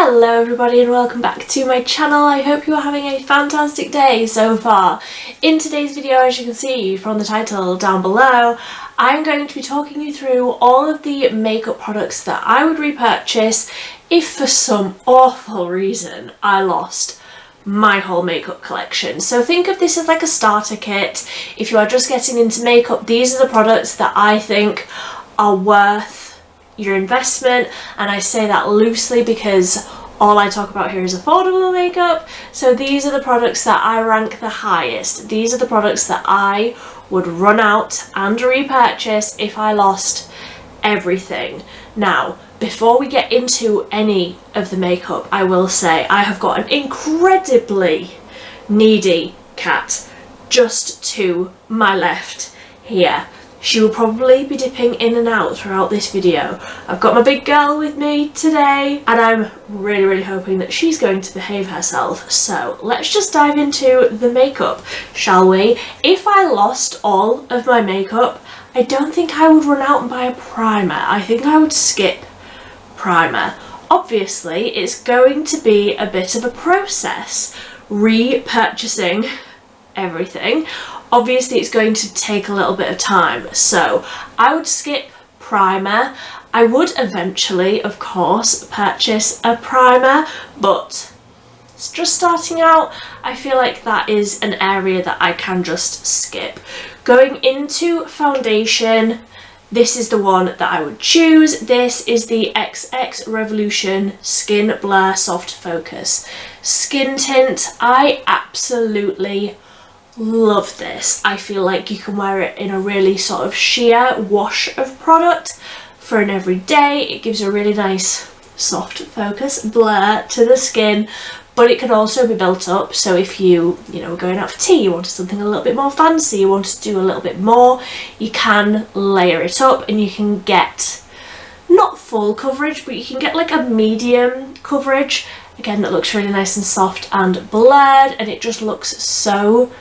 Hello everybody and welcome back to my channel. I hope you are having a fantastic day so far. In today's video, as you can see from the title down below, I'm going to be talking you through all of the makeup products that I would repurchase if for some awful reason I lost my whole makeup collection. So think of this as like a starter kit. If you are just getting into makeup, these are the products that I think are worth your investment, and I say that loosely because all I talk about here is affordable makeup. So these are the products that I rank the highest. These are the products that I would run out and repurchase if I lost everything. Now, before we get into any of the makeup, I will say I have got an incredibly needy cat just to my left here. She will probably be dipping in and out throughout this video. I've got my big girl with me today and I'm really hoping that she's going to behave herself. So let's just dive into the makeup, shall we? If I lost all of my makeup, I don't think I would run out and buy a primer. I think I would skip primer. Obviously, it's going to be a bit of a process repurchasing everything. Obviously it's going to take a little bit of time, so I would skip primer. I would eventually, of course, purchase a primer, but it's just starting out. I feel like that is an area that I can just skip. Going into foundation, this is the one that I would choose. This is the XX Revolution Skin Blur Soft Focus Skin Tint. I absolutely love this. I feel like you can wear it in a really sort of sheer wash of product for an everyday. It gives a really nice soft focus blur to the skin, but it can also be built up. So if you were going out for tea, you wanted something a little bit more fancy, you wanted to do a little bit more, you can layer it up and you can get not full coverage, but you can get like a medium coverage. Again, that looks really nice and soft and blurred, and it just looks so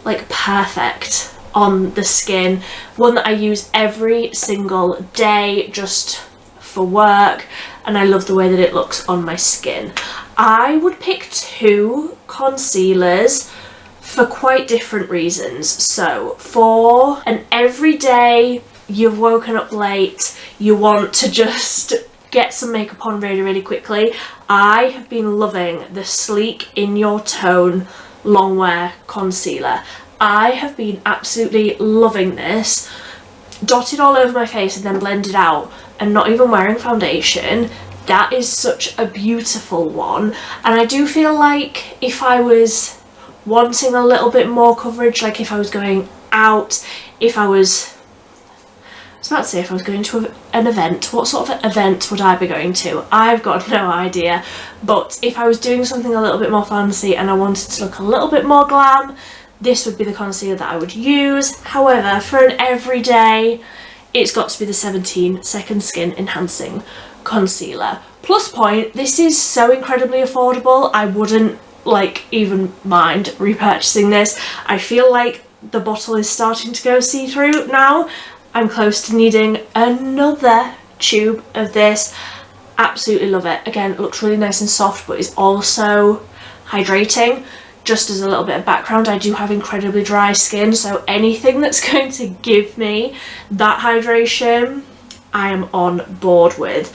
like perfect on the skin. One that I use every single day just for work, and I love the way that it looks on my skin. I would pick two concealers for quite different reasons. So for an everyday, you've woken up late, you want to just get some makeup on really quickly, I have been loving the Sleek In Your Tone long wear concealer. I have been absolutely loving this. Dotted all over my face and then blended out and not even wearing foundation. That is such a beautiful one, and I do feel like if I was wanting a little bit more coverage, like if I was going out, if I was about to say if I was going to an event, what sort of event would I be going to? I've got no idea. But if I was doing something a little bit more fancy and I wanted to look a little bit more glam, this would be the concealer that I would use. However, for an everyday, it's got to be the 17 Second Skin Enhancing Concealer. Plus point, this is so incredibly affordable, I wouldn't even mind repurchasing this. I feel like the bottle is starting to go see-through now. I'm close to needing another tube of this. Absolutely love it. Again, it looks really nice and soft, but it's also hydrating. Just as a little bit of background, I do have incredibly dry skin, so anything that's going to give me that hydration, I am on board with.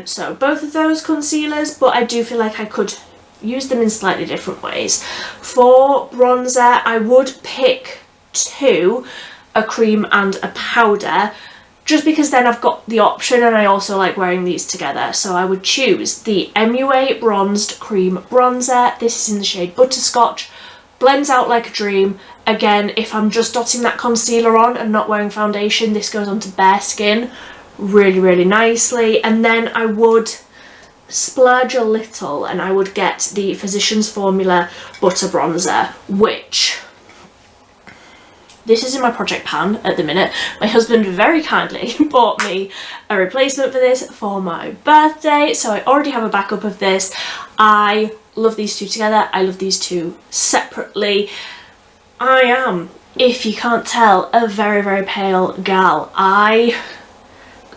So both of those concealers, but I do feel like I could use them in slightly different ways. For bronzer, I would pick two, a cream and a powder, just because then I've got the option and I also like wearing these together. So I would choose the MUA Bronzed Cream Bronzer. This is in the shade Butterscotch. Blends out like a dream. Again, if I'm just dotting that concealer on and not wearing foundation, this goes onto bare skin really nicely. And then I would splurge a little and I would get the Physicians Formula Butter Bronzer, which this is in my project pan at the minute. My husband very kindly bought me a replacement for this for my birthday, so I already have a backup of this. I love these two together. I love these two separately. I am, if you can't tell, a very pale gal. I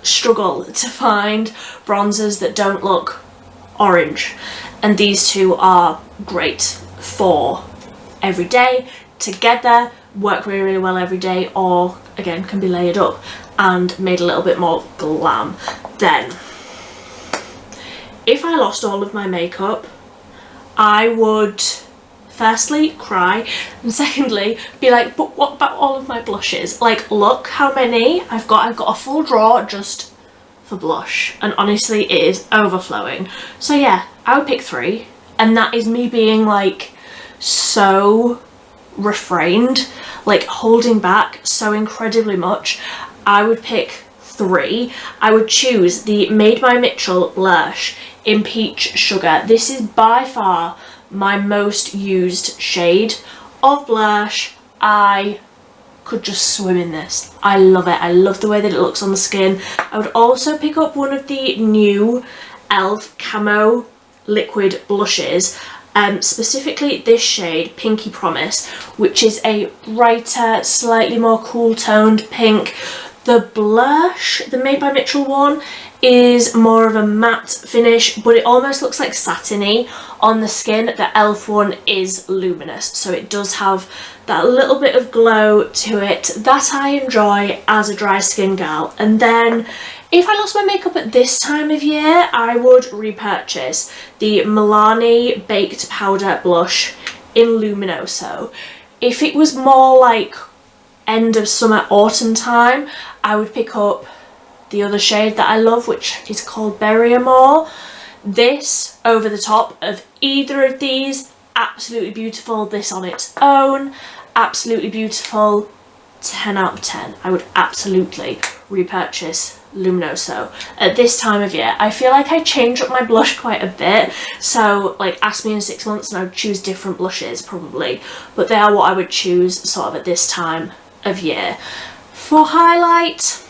struggle to find bronzers that don't look orange, and these two are great for every day together, work really, really well every day, or again can be layered up and made a little bit more glam. Then if I lost all of my makeup, I would firstly cry, and secondly be like, but what about all of my blushes? Like, look how many I've got a full drawer just for blush, and honestly it is overflowing. So yeah, I would pick 3, and that is me being like so refrained, like holding back so incredibly much. I would pick 3. I would choose the Made by Mitchell blush in Peach Sugar. This is by far my most used shade of blush. I could just swim in this. I love it. I love the way that it looks on the skin. I would also pick up one of the new e.l.f. Camo liquid blushes, specifically this shade, Pinky Promise, which is a brighter, slightly more cool toned pink. The blush, the Made by Mitchell one, is more of a matte finish, but it almost looks like satiny on the skin. The e.l.f. one is luminous, so it does have that little bit of glow to it that I enjoy as a dry skin gal. And then if I lost my makeup at this time of year, I would repurchase the Milani Baked Powder Blush in Luminoso. If it was more like end of summer, autumn time, I would pick up the other shade that I love, which is called Berry Amore. This over the top of either of these, absolutely beautiful. This on its own, absolutely beautiful. 10 out of 10. I would absolutely repurchase Luminoso at this time of year. I feel like I change up my blush quite a bit, so like ask me in 6 months and I would choose different blushes probably, but they are what I would choose sort of at this time of year. For highlight,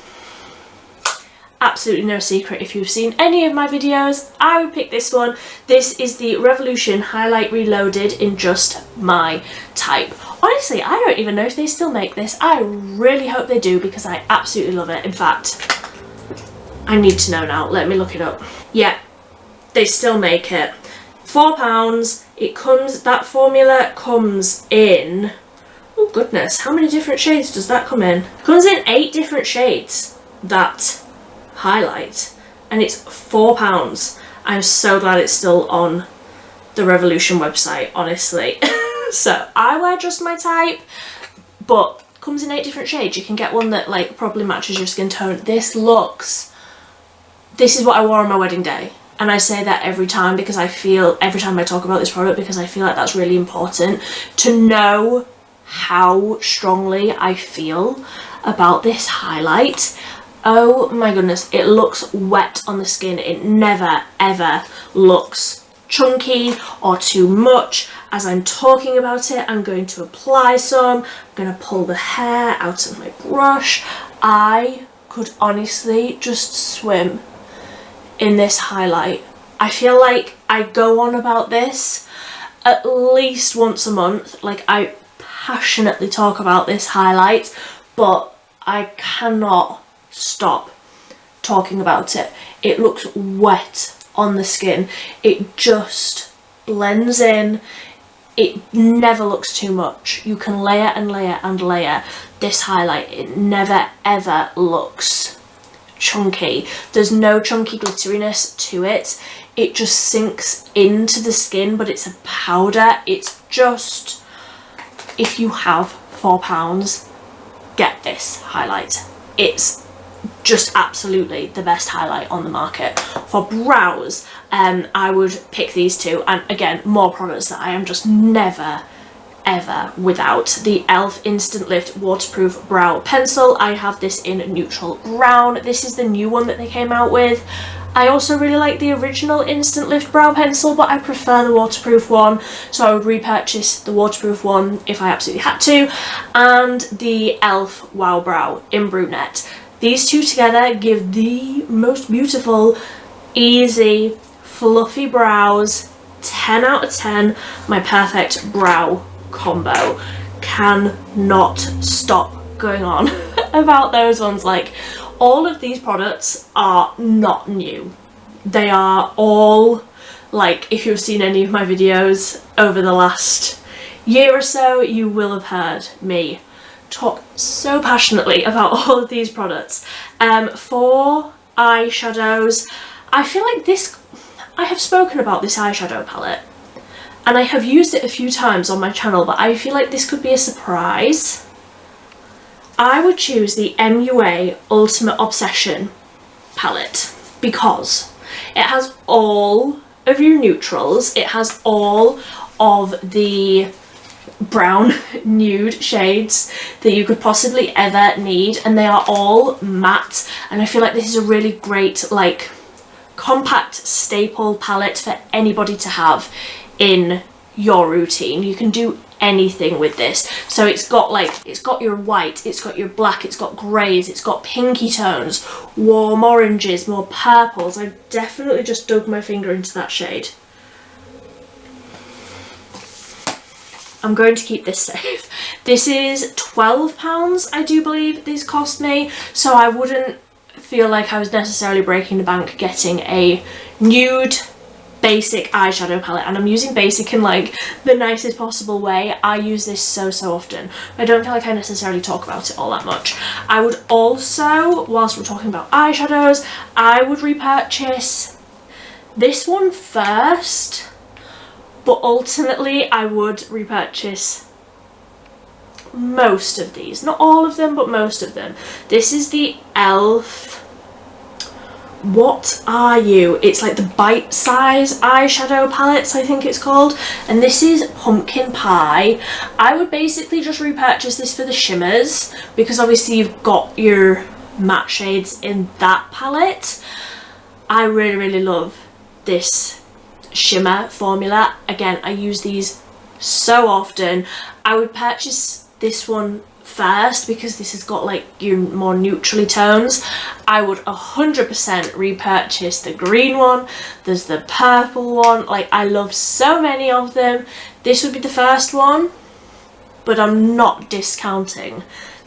absolutely no secret if you've seen any of my videos, I would pick this one. This is the Revolution Highlight Reloaded in Just My Type. Honestly, I don't even know if they still make this. I really hope they do because I absolutely love it. In fact, I need to know now. Let me look it up. Yeah, they still make it. £4. It comes, that formula comes in, oh goodness, how many different shades does that come in? It comes in 8 different shades, that highlight, and it's £4. I'm so glad it's still on the Revolution website, honestly. So I wear Just My Type, but comes in 8 different shades. You can get one that like probably matches your skin tone. This is what I wore on my wedding day, and I say that every time because I feel, every time I talk about this product, because I feel like that's really important to know how strongly I feel about this highlight. Oh my goodness, it looks wet on the skin. It never ever looks chunky or too much. As I'm talking about it, I'm going to apply some. I'm going to pull the hair out of my brush. I could honestly just swim in this highlight. I feel like I go on about this at least once a month. Like, I passionately talk about this highlight, but I cannot stop talking about it. It looks wet on the skin. It just blends in. It never looks too much. You can layer and layer and layer this highlight. It never ever looks chunky. There's no chunky glitteriness to it. It just sinks into the skin, but it's a powder. It's just, if you have £4, get this highlight. It's just absolutely the best highlight on the market. For brows, I would pick these two, and again, more products that I am just never ever without. The e.l.f. Instant Lift Waterproof Brow Pencil. I have this in neutral brown. This is the new one that they came out with. I also really like the original Instant Lift Brow Pencil, but I prefer the waterproof one, so I would repurchase the waterproof one if I absolutely had to. And the e.l.f. Wow Brow in Brunette. These two together give the most beautiful, easy, fluffy brows. 10 out of 10. My perfect brow combo. Cannot stop going on about those ones. Like, all of these products are not new. They are all Like, if you've seen any of my videos over the last year or so, you will have heard me talk so passionately about all of these products. For eyeshadows, I feel like I have spoken about this eyeshadow palette and I have used it a few times on my channel, but I feel like this could be a surprise. I would choose the MUA Ultimate Obsession palette because it has all of your neutrals, it has all of the brown nude shades that you could possibly ever need, and they are all matte, and I feel like this is a really great like compact staple palette for anybody to have in your routine. You can do anything with this. So it's got your white, it's got your black, it's got greys, it's got pinky tones, warm oranges, more purples. I definitely just dug my finger into that shade. I'm going to keep this safe. This is £12, I do believe these cost me, so I wouldn't feel like I was necessarily breaking the bank getting a nude basic eyeshadow palette, and I'm using basic in like the nicest possible way. I use this so often. I don't feel like I necessarily talk about it all that much. I would also, whilst we're talking about eyeshadows, I would repurchase this one first, but ultimately I would repurchase most of these. Not all of them, but most of them. This is the e.l.f. What Are You? It's like the bite-size eyeshadow palettes, I think it's called. And this is Pumpkin Pie. I would basically just repurchase this for the shimmers, because obviously you've got your matte shades in that palette. I really love this shimmer formula. Again, I use these so often. I would purchase this one first because this has got like your more neutrally tones. I would 100% repurchase the green one. There's the purple one. Like, I love so many of them. This would be the first one, but I'm not discounting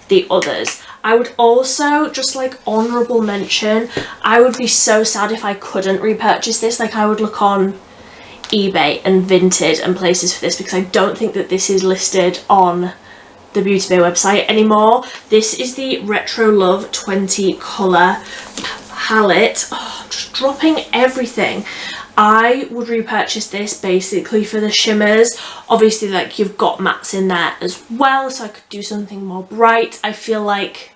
the others. I would also just like honourable mention, I would be so sad if I couldn't repurchase this. Like, I would look on eBay and Vinted and places for this, because I don't think that this is listed on the Beauty Bay website anymore. This is the Retro Love 20 colour palette. Oh, I'm just dropping everything. I would repurchase this basically for the shimmers. Obviously, like, you've got mattes in there as well, so I could do something more bright. I feel like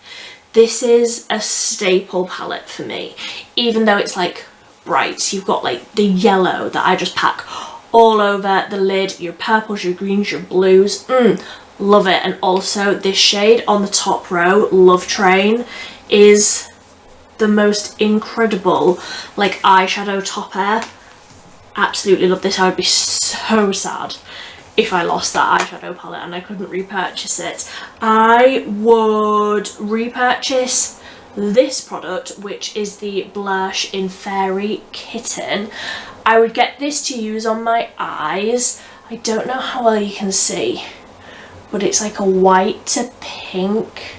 this is a staple palette for me, even though it's like bright. You've got like the yellow that I just pack all over the lid, your purples, your greens, your blues. Love it. And also this shade on the top row, Love Train, is the most incredible like eyeshadow topper. Absolutely love this. I would be so sad if I lost that eyeshadow palette and I couldn't repurchase it. I would repurchase this product, which is the blush in Fairy Kitten. I would get this to use on my eyes. I don't know how well you can see, but it's like a white to pink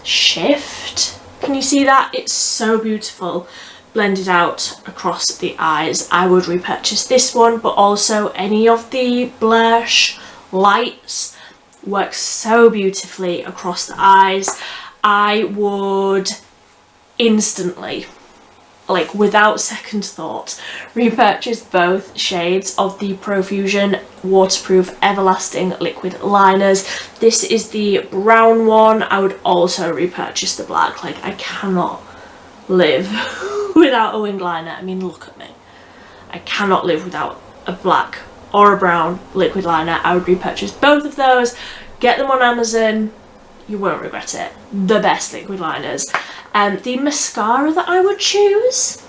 shift. Can you see that? It's so beautiful blended out across the eyes. I would repurchase this one, but also any of the blush lights work so beautifully across the eyes. I would instantly, like without second thought, repurchase both shades of the Profusion Waterproof Everlasting Liquid Liners. This is the brown one. I would also repurchase the black. Like, I cannot live without a winged liner. I mean, look at me. I cannot live without a black or a brown liquid liner. I would repurchase both of those. Get them on Amazon. You won't regret it. The best liquid liners. The mascara that I would choose,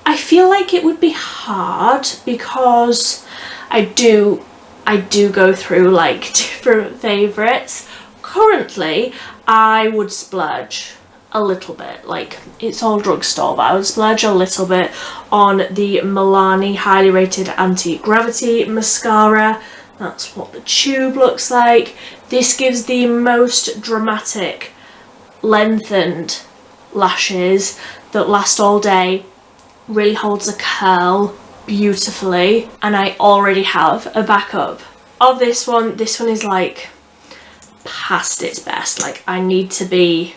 I feel like it would be hard because I do go through like different favourites. Currently, I would splurge a little bit. Like, it's all Drugstore, but I would splurge a little bit on the Milani Highly Rated Anti-Gravity Mascara. That's what the tube looks like. This gives the most dramatic lengthened lashes that last all day. really holds a curl beautifully, and I already have a backup of this one. This one is like past its best. Like, I need to be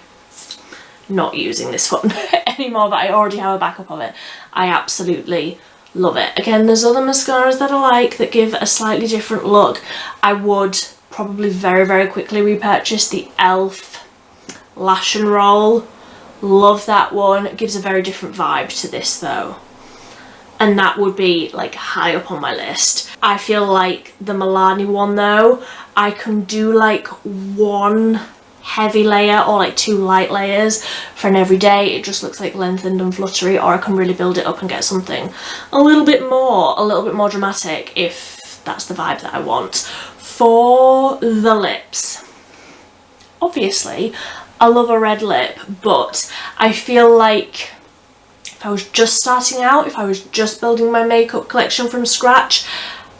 not using this one anymore, but I already have a backup of it. I absolutely love it. Again, there's other mascaras that I like that give a slightly different look. I would probably very, very quickly repurchase the e.l.f. Lash and Roll. Love that one. It gives a very different vibe to this though, and that would be like high up on my list. I feel like the Milani one though, I can do like one heavy layer or like 2 light layers for an everyday. It just looks like lengthened and fluttery, or I can really build it up and get something a little bit more dramatic if that's the vibe that I want. For the lips, obviously I love a red lip, but I feel like if I was just starting out, if I was just building my makeup collection from scratch,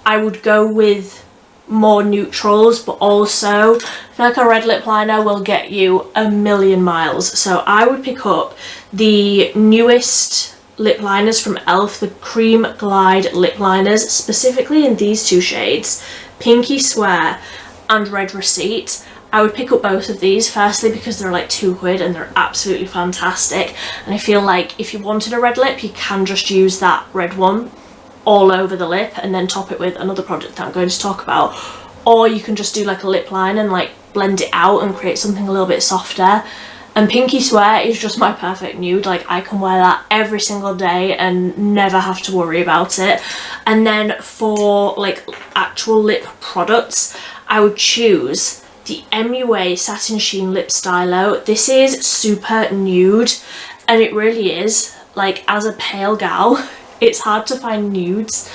I would go with more neutrals, but also I feel like a red lip liner will get you a million miles. So I would pick up the newest lip liners from e.l.f., the Cream Glide lip liners, specifically in these 2 shades, Pinky Swear and Red Receipt. I would pick up both of these, firstly because they're like £2 and they're absolutely fantastic, and I feel like if you wanted a red lip, you can just use that red one all over the lip and then top it with another product that I'm going to talk about, or you can just do like a lip line and like blend it out and create something a little bit softer. And Pinky Swear is just my perfect nude. Like, I can wear that every single day and never have to worry about it. And then for like actual lip products, I would choose the MUA Satin Sheen Lip Stylo. This is super nude, and it really is. Like, as a pale gal, it's hard to find nudes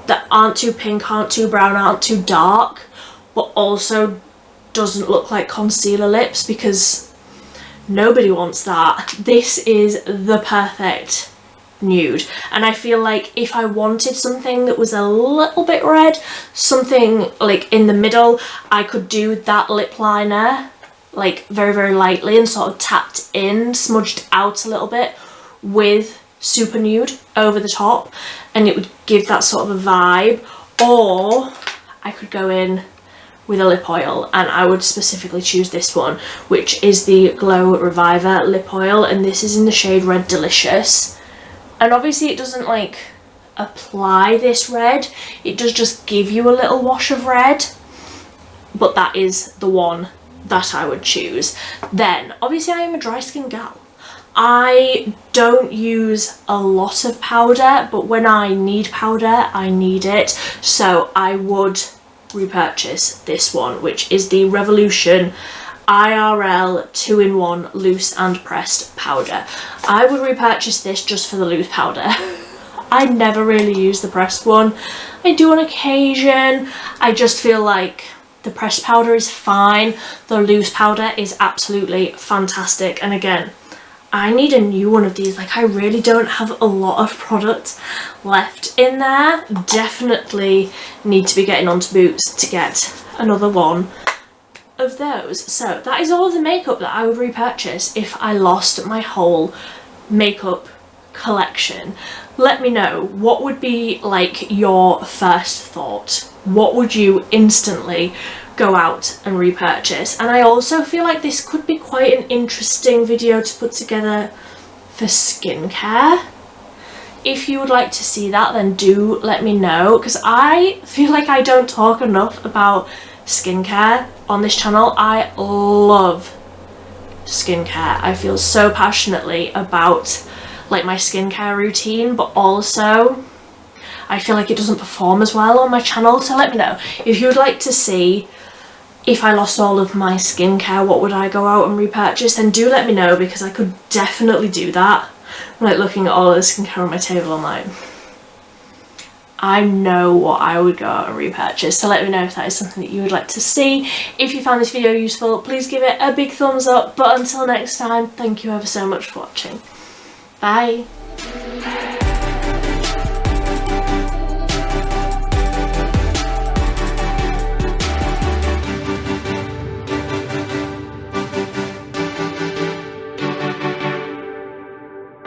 that aren't too pink, aren't too brown, aren't too dark, but also doesn't look like concealer lips, because nobody wants that. This is the perfect nude, and I feel like if I wanted something that was a little bit red, something like in the middle, I could do that lip liner like very, very lightly and sort of tapped in, smudged out a little bit with super nude over the top, and it would give that sort of a vibe. Or I could go in with a lip oil, and I would specifically choose this one, which is the Glow Reviver lip oil, and this is in the shade Red Delicious. And obviously it doesn't like apply this red, it does just give you a little wash of red, but that is the one that I would choose. Then obviously I am a dry skin gal. I don't use a lot of powder, but when I need powder, I need it. So I would repurchase this one, which is the Revolution IRL 2-in-1 loose and pressed powder. I would repurchase this just for the loose powder. I never really use the pressed one. I do on occasion. I just feel like the pressed powder is fine. The loose powder is absolutely fantastic. And again, I need a new one of these. Like, I really don't have a lot of product left in there. Definitely need to be getting onto Boots to get another one of those. So that is all of the makeup that I would repurchase if I lost my whole makeup collection. Let me know, what would be like your first thought? What would you instantly go out and repurchase? And I also feel like this could be quite an interesting video to put together for skincare. If you would like to see that, then do let me know, because I feel like I don't talk enough about skincare on this channel. I love skincare. I feel so passionately about like my skincare routine, but also I feel like it doesn't perform as well on my channel. So let me know if you would like to see, if I lost all of my skincare, what would I go out and repurchase? Then do let me know, because I could definitely do that. I'm like looking at all of the skincare on my table, I'm like, I know what I would go out and repurchase. So let me know if that is something that you would like to see. If you found this video useful, please give it a big thumbs up. But until next time, thank you ever so much for watching. Bye.